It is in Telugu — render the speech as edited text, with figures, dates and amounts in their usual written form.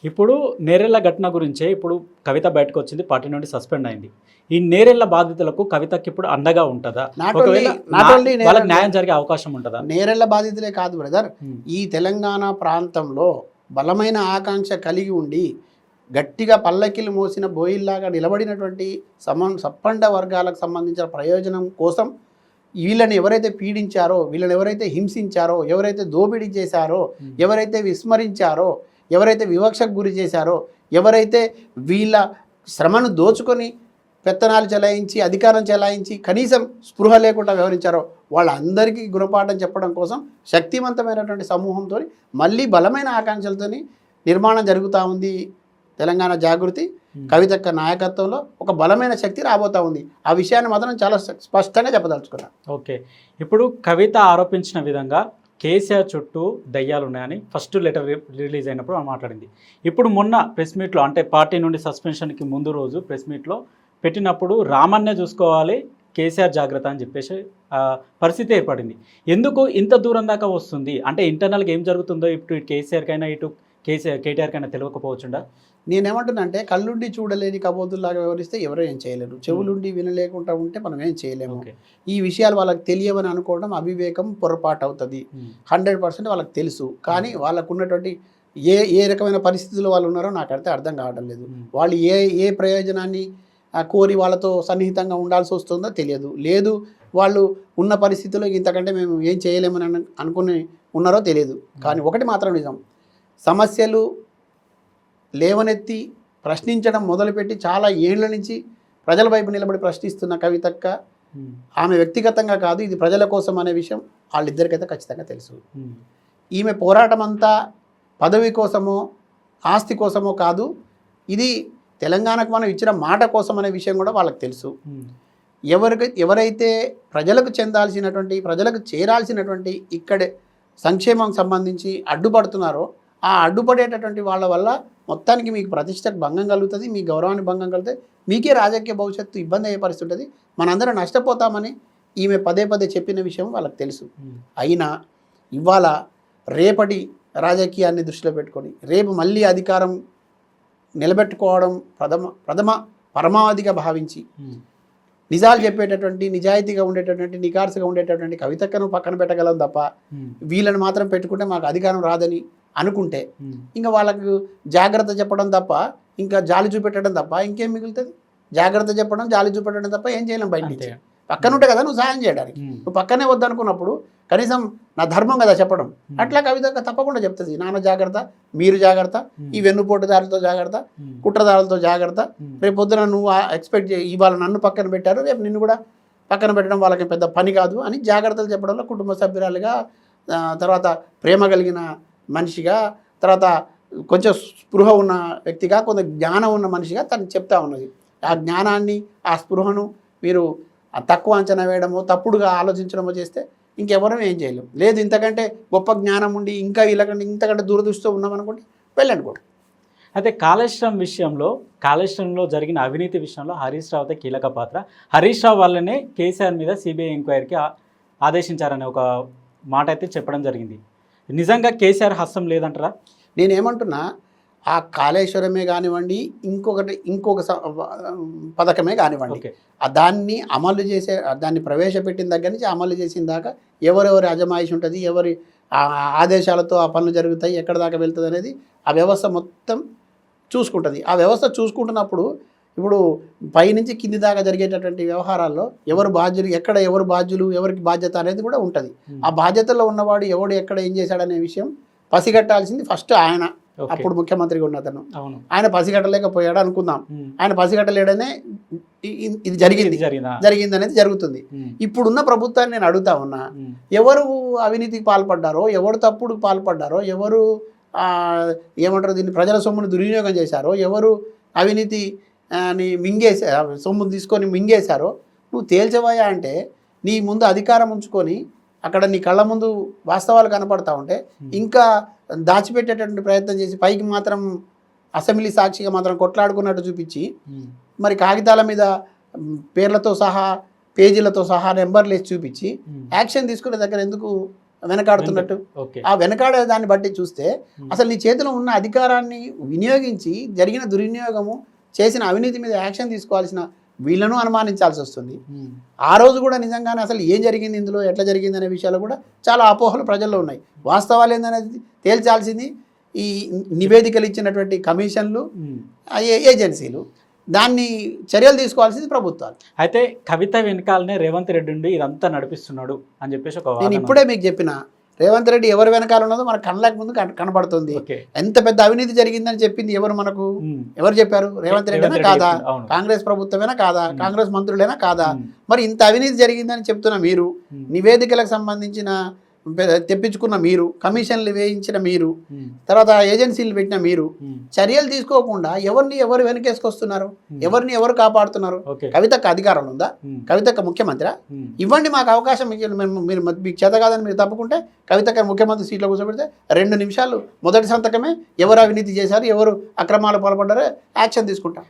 ఇప్పుడు నేరెళ్ల ఘటన గురించే ఇప్పుడు కవిత బయటకు వచ్చింది, పార్టీ నుండి సస్పెండ్ అయింది. ఈ నేరెళ్ల బాధితులకు కవితకి ఇప్పుడు అండగా ఉంటుందా? ఒకవేళ వాళ్ళకి న్యాయం జరిగే అవకాశం ఉంటుందా? నేరెళ్ల బాధితులే కాదు బ్రదర్, ఈ తెలంగాణ ప్రాంతంలో బలమైన ఆకాంక్ష కలిగి ఉండి గట్టిగా పల్లకిలు మోసిన బోయిల్లాగా నిలబడినటువంటి సప్పండ వర్గాలకు సంబంధించిన ప్రయోజనం కోసం వీళ్ళని ఎవరైతే పీడించారో, వీళ్ళని ఎవరైతే హింసించారో, ఎవరైతే దోపిడీ చేశారో, ఎవరైతే విస్మరించారో, ఎవరైతే వివక్షకు గురి చేశారో, ఎవరైతే వీళ్ళ శ్రమను దోచుకొని పెత్తనాలు చెలాయించి అధికారం చెలాయించి కనీసం స్పృహ లేకుండా వ్యవహరించారో వాళ్ళందరికీ గుణపాఠం చెప్పడం కోసం శక్తివంతమైనటువంటి సమూహంతో మళ్ళీ బలమైన ఆకాంక్షలతో నిర్మాణం జరుగుతూ ఉంది. తెలంగాణ జాగృతి కవితక్క నాయకత్వంలో ఒక బలమైన శక్తి రాబోతూ ఉంది. ఆ విషయాన్ని మాత్రం చాలా స్పష్టంగా చెప్పదలుచుకున్నాను. ఓకే, ఇప్పుడు కవిత ఆరోపించిన విధంగా కేసీఆర్ చుట్టూ దయ్యాలు ఉన్నాయని ఫస్ట్ లెటర్ రిలీజ్ అయినప్పుడు ఆమె మాట్లాడింది. ఇప్పుడు మొన్న ప్రెస్ మీట్లో, అంటే పార్టీ నుండి సస్పెన్షన్కి ముందు రోజు ప్రెస్ మీట్లో పెట్టినప్పుడు రామన్నే చూసుకోవాలి, కేసీఆర్ జాగ్రత్త అని చెప్పేసి పరిస్థితి ఏర్పడింది. ఎందుకు ఇంత దూరం దాకా వస్తుంది? అంటే ఇంటర్నల్గా ఏం జరుగుతుందో ఇటు కేసీఆర్కైనా ఇటు కేటీఆర్కైనా తెలియకపోవచ్చుండా? నేనేమంటున్నా అంటే కళ్ళుండి చూడలేని కబోతుల్లాగా వ్యవహరిస్తే ఎవరో ఏం చేయలేరు, చెవులుండి వినలేకుండా ఉంటే మనం ఏం చేయలేము. ఈ విషయాలు వాళ్ళకి తెలియవని అనుకోవడం అవివేకం, పొరపాటు అవుతుంది. 100% వాళ్ళకి తెలుసు, కానీ వాళ్ళకు ఉన్నటువంటి ఏ రకమైన పరిస్థితుల్లో వాళ్ళు ఉన్నారో నాకైతే అర్థం కావడం లేదు. వాళ్ళు ఏ ప్రయోజనాన్ని కోరి వాళ్ళతో సన్నిహితంగా ఉండాల్సి వస్తుందో తెలియదు. లేదు వాళ్ళు ఉన్న పరిస్థితుల్లో ఇంతకంటే మేము ఏం చేయలేమని అనుకుని ఉన్నారో తెలియదు. కానీ ఒకటి మాత్రం నిజం, సమస్యలు లేవనెత్తి ప్రశ్నించడం మొదలుపెట్టి చాలా ఏళ్ల నుంచి ప్రజల వైపు నిలబడి ప్రశ్నిస్తున్న కవితక్క ఆమె వ్యక్తిగతంగా కాదు, ఇది ప్రజల కోసం అనే విషయం వాళ్ళిద్దరికైతే ఖచ్చితంగా తెలుసు. ఈమె పోరాటం అంతా పదవి కోసమో ఆస్తి కోసమో కాదు, ఇది తెలంగాణకు మనం ఇచ్చిన మాట కోసం అనే విషయం కూడా వాళ్ళకి తెలుసు. ఎవరైతే ప్రజలకు చెందాల్సినటువంటి, ప్రజలకు చేరాల్సినటువంటి ఇక్కడే సంక్షేమం సంబంధించి అడ్డుపడుతున్నారో ఆ అడ్డుపడేటటువంటి వాళ్ళ వల్ల మొత్తానికి మీకు ప్రతిష్టకు భంగం కలుగుతుంది, మీ గౌరవానికి భంగం కలుగుతుంది, మీకే రాజకీయ భవిష్యత్తు ఇబ్బంది అయ్యే పరిస్థితి ఉంటుంది, మనందరం నష్టపోతామని ఈమె పదే పదే చెప్పిన విషయం వాళ్ళకి తెలుసు. అయినా ఇవాళ రేపటి రాజకీయాన్ని దృష్టిలో పెట్టుకొని రేపు మళ్ళీ అధికారం నిలబెట్టుకోవడం పరమావధిగా భావించి నిజాలు చెప్పేటటువంటి, నిజాయితీగా ఉండేటటువంటి, నికార్సుగా ఉండేటటువంటి కవితక్కను పక్కన పెట్టగలం తప్ప వీళ్ళని మాత్రం పెట్టుకుంటే మాకు అధికారం రాదని అనుకుంటే ఇంకా వాళ్ళకు జాగ్రత్త చెప్పడం తప్ప, ఇంకా జాలి చూపెట్టడం తప్ప ఇంకేం మిగులుతుంది? జాగ్రత్త చెప్పడం, జాలి చూపెట్టడం తప్ప ఏం చేయలేం. బయట నుంచి పక్కన ఉంటే కదా నువ్వు సాయం చేయడానికి. నువ్వు పక్కనే వద్దనుకున్నప్పుడు కనీసం నా ధర్మం కదా చెప్పడం. అట్లా కవిత తప్పకుండా చెప్తుంది, నాన్న జాగ్రత్త, మీరు జాగ్రత్త, ఈ వెన్నుపోటుదారులతో జాగ్రత్త, కుట్రదారులతో జాగ్రత్త, రేపు పొద్దున నువ్వు ఎక్స్పెక్ట్ చేయి ఇవాళ నన్ను పక్కన పెట్టారు, రేపు నిన్ను కూడా పక్కన పెట్టడం వాళ్ళకి పెద్ద పని కాదు అని జాగ్రత్తలు చెప్పడంలో కుటుంబ సభ్యురాలుగా, తర్వాత ప్రేమ కలిగిన మనిషిగా, తర్వాత కొంచెం స్పృహ ఉన్న వ్యక్తిగా, కొంత జ్ఞానం ఉన్న మనిషిగా తను చెప్తా ఉన్నది. ఆ జ్ఞానాన్ని, ఆ స్పృహను మీరు తక్కువ అంచనా వేయడమో తప్పుడుగా ఆలోచించడమో చేస్తే ఇంకెవరూ ఏం చేయలేము. లేదు ఇంతకంటే గొప్ప జ్ఞానం ఉండి ఇంకా వీళ్ళకంటే ఇంతకంటే దూరదృష్టితో ఉన్నామనుకుంటే వెళ్ళనుకోండి. అయితే కాళేశ్వరంలో జరిగిన అవినీతి విషయంలో హరీష్ రావుతో కీలక పాత్ర. హరీష్ రావు వల్లనే కేసీఆర్ మీద సిబిఐ ఎంక్వైరీకి ఆదేశించారనే ఒక మాట అయితే చెప్పడం జరిగింది. నిజంగా కేసీఆర్ హస్తం లేదంటారా? నేనేమంటున్నా, ఆ కాళేశ్వరమే కానివ్వండి, ఇంకొక పథకమే కానివ్వండి, దాన్ని అమలు చేసే, దాన్ని ప్రవేశపెట్టిన దగ్గర నుంచి అమలు చేసిన దాకా ఎవరెవరి అజమాయిషి ఉంటుంది, ఎవరి ఆదేశాలతో ఆ పనులు జరుగుతాయి, ఎక్కడ దాకా వెళ్తుంది అనేది ఆ వ్యవస్థ మొత్తం చూసుకుంటుంది. ఆ వ్యవస్థ చూసుకుంటున్నప్పుడు ఇప్పుడు పైనుంచి కింది దాకా జరిగేటటువంటి వ్యవహారాల్లో ఎవరు బాధ్యులు, ఎక్కడ ఎవరు బాధ్యులు, ఎవరికి బాధ్యత అనేది కూడా ఉంటుంది. ఆ బాధ్యతలో ఉన్నవాడు ఎవడు ఎక్కడ ఏం చేశాడనే విషయం పసిగట్టాల్సింది ఫస్ట్ ఆయన. అప్పుడు ముఖ్యమంత్రిగా ఉన్న అతను, ఆయన పసిగట్టలేకపోయాడు అనుకుందాం, ఆయన పసిగట్టలేడనే ఇది జరిగింది అనేది జరుగుతుంది. ఇప్పుడున్న ప్రభుత్వాన్ని నేను అడుగుతా ఉన్నా, ఎవరు అవినీతికి పాల్పడ్డారో, ఎవరు తప్పుడు పాల్పడ్డారో, ఎవరు ఏమంటారు దీన్ని ప్రజల సొమ్మును దుర్వినియోగం చేశారో, ఎవరు అవినీతి సొమ్మును తీసుకొని మింగేశారో నువ్వు తేల్చవయ్యా అంటే, నీ ముందు అధికారం ఉంచుకొని అక్కడ నీ కళ్ళ ముందు వాస్తవాలు కనపడతా ఉంటే ఇంకా దాచిపెట్టేటటువంటి ప్రయత్నం చేసి పైకి మాత్రం అసెంబ్లీ సాక్షిగా మాత్రం కొట్లాడుకున్నట్టు చూపించి, మరి కాగితాల మీద పేర్లతో సహా పేజీలతో సహా నెంబర్లు వేసి చూపించి యాక్షన్ తీసుకునే దగ్గర ఎందుకు వెనకాడుతున్నట్టు? ఓకే. ఆ వెనకాడే దాన్ని బట్టి చూస్తే అసలు నీ చేతిలో ఉన్న అధికారాన్ని వినియోగించి జరిగిన దుర్వినియోగము చేసిన అవినీతి మీద యాక్షన్ తీసుకోవాల్సిన వీళ్ళను అనుమానించాల్సి వస్తుంది. ఆ రోజు కూడా నిజంగానే అసలు ఏం జరిగింది ఇందులో, ఎట్లా జరిగింది అనే విషయాలు కూడా చాలా అపోహలు ప్రజల్లో ఉన్నాయి. వాస్తవాలు ఏందనేది తేల్చాల్సింది ఈ నివేదికలు ఇచ్చినటువంటి కమిషన్లు, ఏజెన్సీలు. దాన్ని చర్యలు తీసుకోవాల్సింది ప్రభుత్వాలు. అయితే కవిత వెనకాలనే రేవంత్ రెడ్డి ఉండి ఇదంతా నడిపిస్తున్నాడు అని చెప్పేసి ఒక నేను ఇప్పుడే మీకు చెప్పిన, రేవంత్ రెడ్డి ఎవరు వెనకాల ఉన్నదో మన కళ్ళకు ముందు కనబడుతుంది. ఎంత పెద్ద అవినీతి జరిగిందని చెప్పింది ఎవరు మనకు? ఎవరు చెప్పారు? రేవంత్ రెడ్డినా కాదా? కాంగ్రెస్ ప్రభుత్వమేనా కాదా? కాంగ్రెస్ మంత్రులేనా కాదా? మరి ఇంత అవినీతి జరిగిందని చెప్తున్న మీరు, నివేదికలకు సంబంధించిన తెప్పించుకున్న మీరు, కమిషన్లు వేయించిన మీరు, తర్వాత ఏజెన్సీలు పెట్టిన మీరు చర్యలు తీసుకోకుండా ఎవరు వెనకేసుకొస్తున్నారు? ఎవరిని ఎవరు కాపాడుతున్నారు? కవితకు అధికారం ఉందా? కవితకు ముఖ్యమంత్రి? ఇవ్వండి మాకు అవకాశం. మీరు మీకు చేత కాదని మీరు తప్పుకుంటే కవితకు ముఖ్యమంత్రి సీట్లో కూర్చోబెడితే 2 నిమిషాలు మొదటి సంతకమే ఎవరు అవినీతి చేశారు, ఎవరు అక్రమాలు పాల్పడ్డారో యాక్షన్ తీసుకుంటాం.